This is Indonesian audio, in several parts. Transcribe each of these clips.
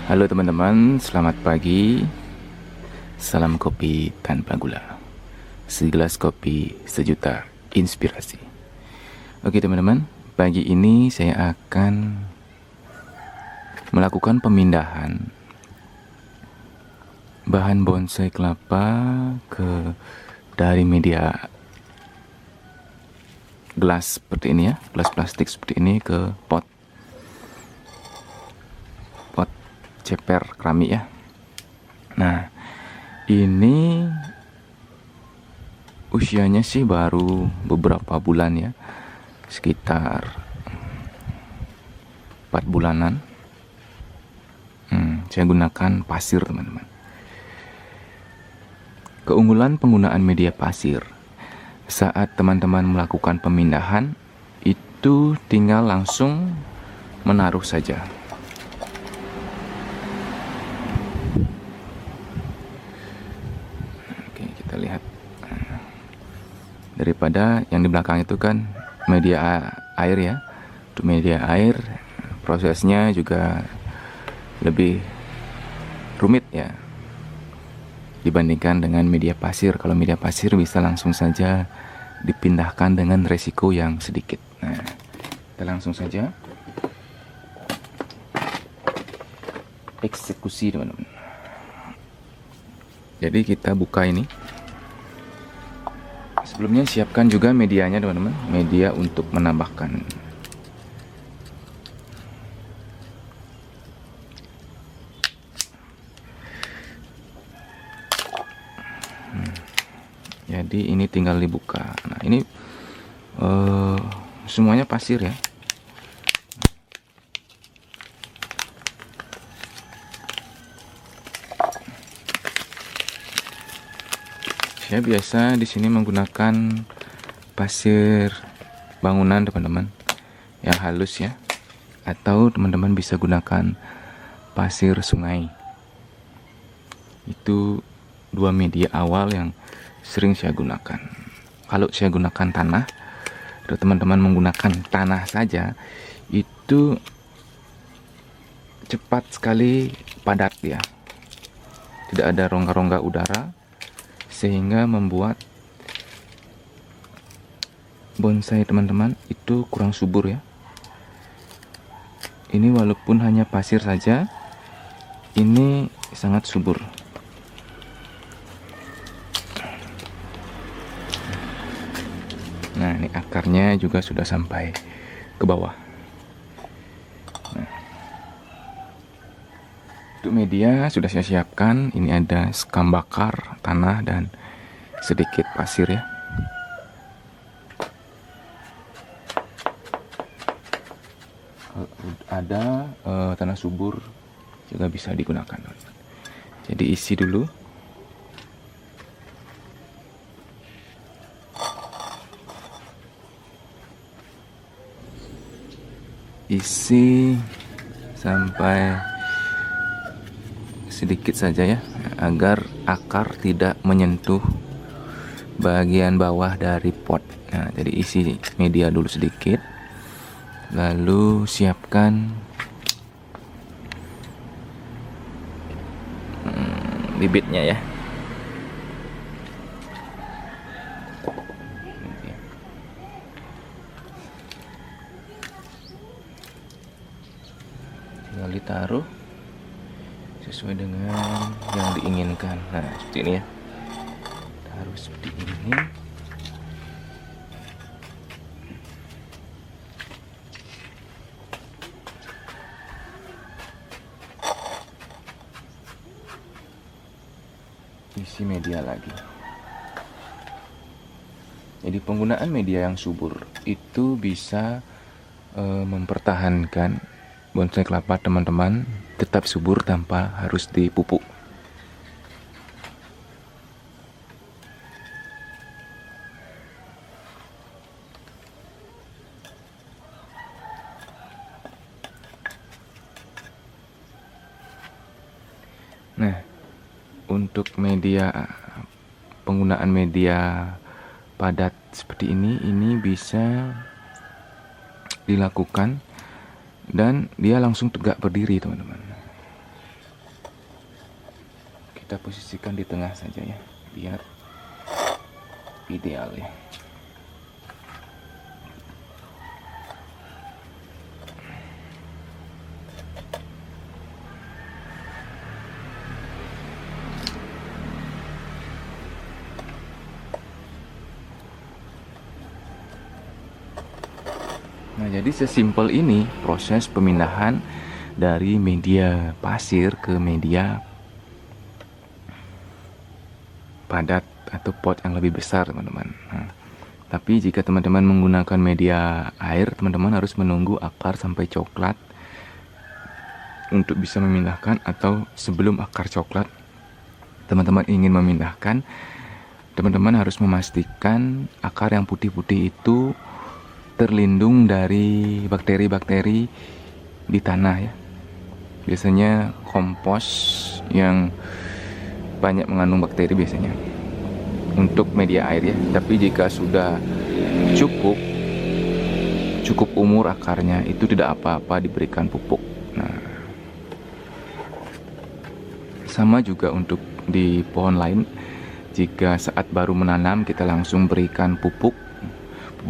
Halo teman-teman, selamat pagi. Salam kopi tanpa gula. Segelas kopi, sejuta inspirasi. Oke teman-teman, pagi ini saya akan melakukan pemindahan bahan bonsai kelapa dari media gelas seperti ini ya, gelas plastik seperti ini ke pot ceper keramik ya. Nah, ini usianya sih baru beberapa bulan ya, sekitar 4 bulanan. Saya gunakan pasir teman-teman. Keunggulan penggunaan media pasir, saat teman-teman melakukan pemindahan, itu tinggal langsung menaruh saja. Oke, kita lihat. Daripada yang di belakang itu kan media air ya. Untuk media air, prosesnya juga lebih rumit ya dibandingkan dengan media pasir. Kalau media pasir bisa langsung saja dipindahkan dengan resiko yang sedikit. Nah, kita langsung saja eksekusi teman-teman. Jadi kita buka ini. Sebelumnya siapkan juga medianya teman-teman, media untuk menambahkan. Jadi ini tinggal dibuka. Nah ini semuanya pasir ya. Saya biasa di sini menggunakan pasir bangunan teman-teman, yang halus ya. Atau teman-teman bisa gunakan pasir sungai. Itu dua media awal yang sering saya gunakan. Kalau saya gunakan tanah, atau teman-teman menggunakan tanah saja, itu cepat sekali padat ya. Tidak ada rongga-rongga udara, sehingga membuat bonsai teman-teman itu kurang subur ya. Ini walaupun hanya pasir saja, ini sangat subur. Nah, ini akarnya juga sudah sampai ke bawah. Nah, untuk media sudah saya siapkan. Ini ada sekam bakar, tanah, dan sedikit pasir ya. Kalau ada tanah subur juga bisa digunakan. Jadi isi dulu. Isi sampai sedikit saja ya, agar akar tidak menyentuh bagian bawah dari pot. Nah, jadi isi media dulu sedikit, lalu siapkan bibitnya ya. Tinggal ditaruh sesuai dengan yang diinginkan. Nah, seperti ini ya. Taruh seperti ini. Isi media lagi. Jadi penggunaan media yang subur itu bisa mempertahankan bonsai kelapa teman-teman tetap subur tanpa harus dipupuk. Nah, untuk penggunaan media padat seperti ini bisa dilakukan dan dia langsung tegak berdiri teman-teman. kita posisikan di tengah saja ya, biar ideal ya. Nah, jadi sesimpel ini proses pemindahan dari media pasir ke media padat atau pot yang lebih besar, teman-teman. Nah, tapi jika teman-teman menggunakan media air, teman-teman harus menunggu akar sampai coklat untuk bisa memindahkan, atau sebelum akar coklat teman-teman ingin memindahkan, teman-teman harus memastikan akar yang putih-putih itu terlindung dari bakteri-bakteri di tanah ya. Biasanya kompos yang banyak mengandung bakteri biasanya untuk media air ya. Tapi jika sudah cukup umur akarnya, itu tidak apa-apa diberikan pupuk. Nah, sama juga untuk di pohon lain. Jika saat baru menanam kita langsung berikan pupuk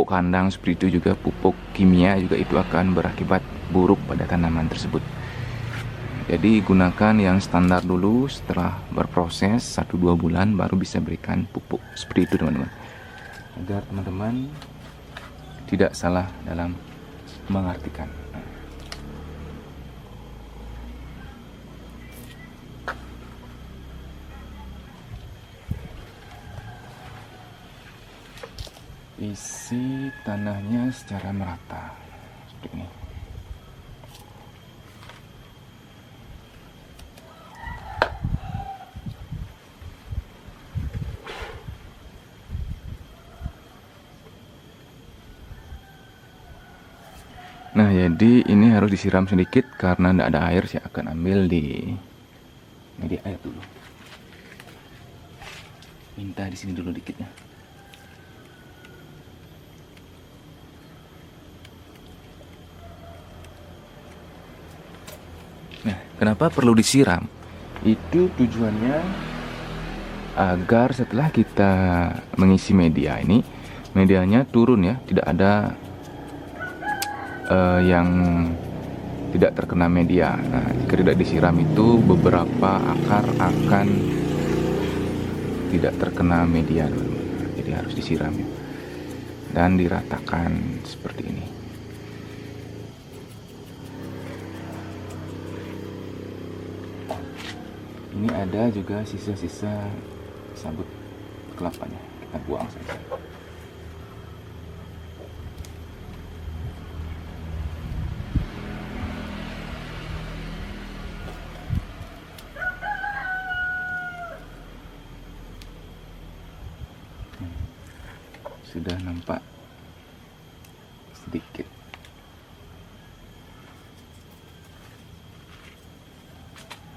kandang seperti itu, juga pupuk kimia juga, itu akan berakibat buruk pada tanaman tersebut. Jadi gunakan yang standar dulu, setelah berproses 1-2 bulan baru bisa berikan pupuk seperti itu, teman-teman, agar teman-teman tidak salah dalam mengartikan. Isi tanahnya secara merata seperti ini. Nah, jadi ini harus disiram sedikit karena tidak ada air. Saya akan ambil di media air dulu. Minta di sini dulu dikit ya. Nah, kenapa perlu disiram? Itu tujuannya agar setelah kita mengisi media ini, medianya turun ya, tidak ada yang tidak terkena media. Nah, jika tidak disiram itu beberapa akar akan tidak terkena media, teman-teman. Jadi harus disiram ya, dan diratakan seperti ini. Ini ada juga sisa-sisa sabut kelapanya, kita buang saja. Sudah nampak sedikit.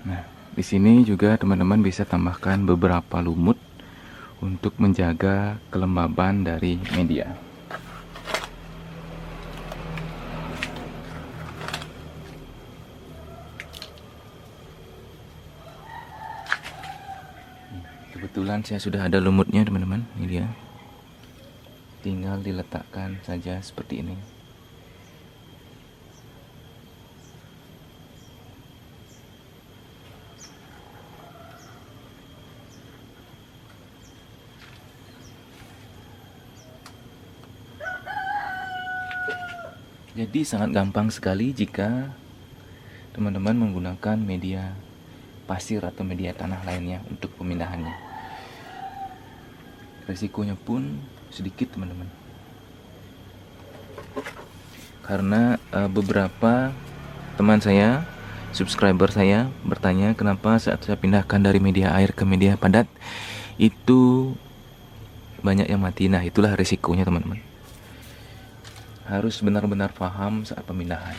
Nah, di sini juga teman-teman bisa tambahkan beberapa lumut untuk menjaga kelembaban dari media. Kebetulan saya sudah ada lumutnya, teman-teman. Ini dia. Tinggal diletakkan saja seperti ini. Jadi sangat gampang sekali jika teman-teman menggunakan media pasir atau media tanah lainnya untuk pemindahannya. Resikonya pun sedikit, teman-teman, karena beberapa teman saya, subscriber saya, bertanya kenapa saat saya pindahkan dari media air ke media padat itu banyak yang mati. Nah, itulah resikonya, teman-teman. Harus benar-benar paham saat pemindahan.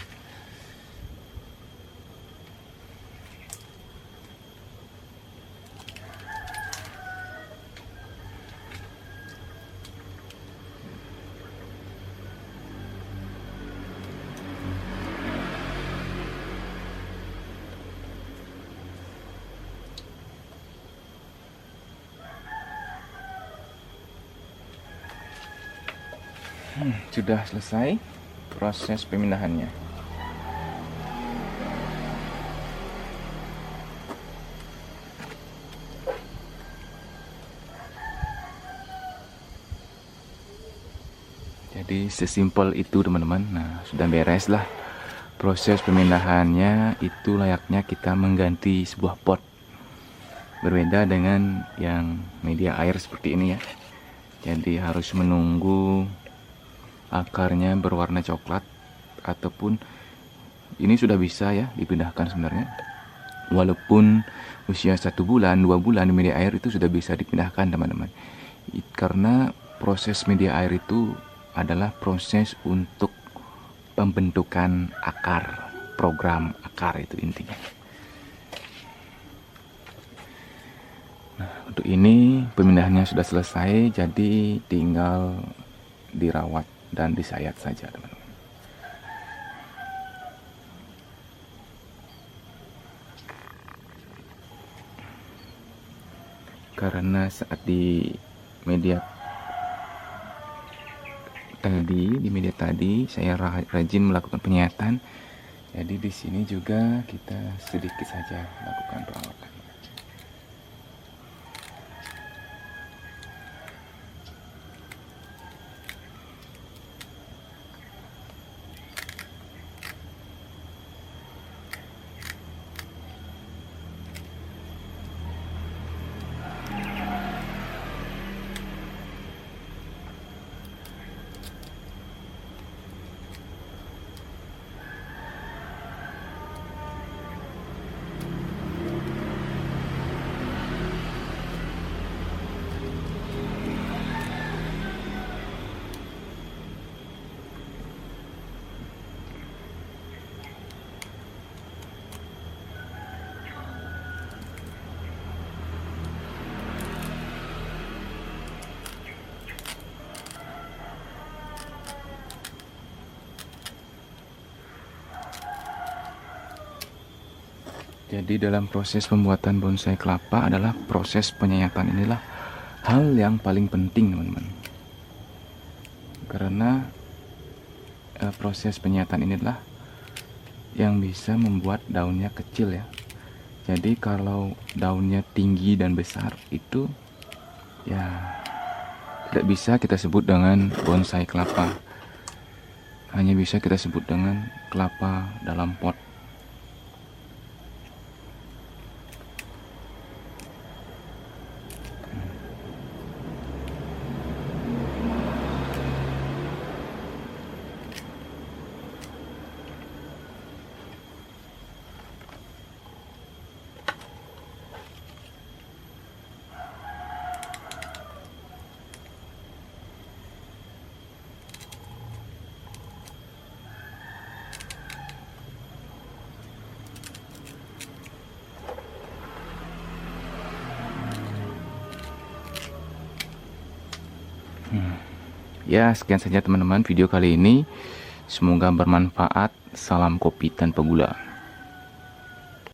Sudah selesai proses pemindahannya. Jadi sesimpel itu teman-teman. Nah, sudah beres lah proses pemindahannya. Itu layaknya kita mengganti sebuah pot. Berbeda dengan yang media air seperti ini ya. Jadi harus menunggu akarnya berwarna coklat, ataupun ini sudah bisa ya dipindahkan sebenarnya. Walaupun usia 1 bulan, 2 bulan di media air itu sudah bisa dipindahkan teman-teman. Karena proses media air itu adalah proses untuk pembentukan akar, program akar itu intinya. Nah, untuk ini pemindahannya sudah selesai, jadi tinggal dirawat dan disayat saja teman-teman. Karena saat di media tadi saya rajin melakukan penyayatan, jadi di sini juga kita sedikit saja melakukan perawatan. Jadi dalam proses pembuatan bonsai kelapa adalah proses penyayatan. Inilah hal yang paling penting teman-teman. Karena proses penyayatan inilah yang bisa membuat daunnya kecil ya. Jadi kalau daunnya tinggi dan besar itu ya tidak bisa kita sebut dengan bonsai kelapa. Hanya bisa kita sebut dengan kelapa dalam pot. Ya, sekian saja teman-teman video kali ini. Semoga bermanfaat. Salam kopi tanpa gula.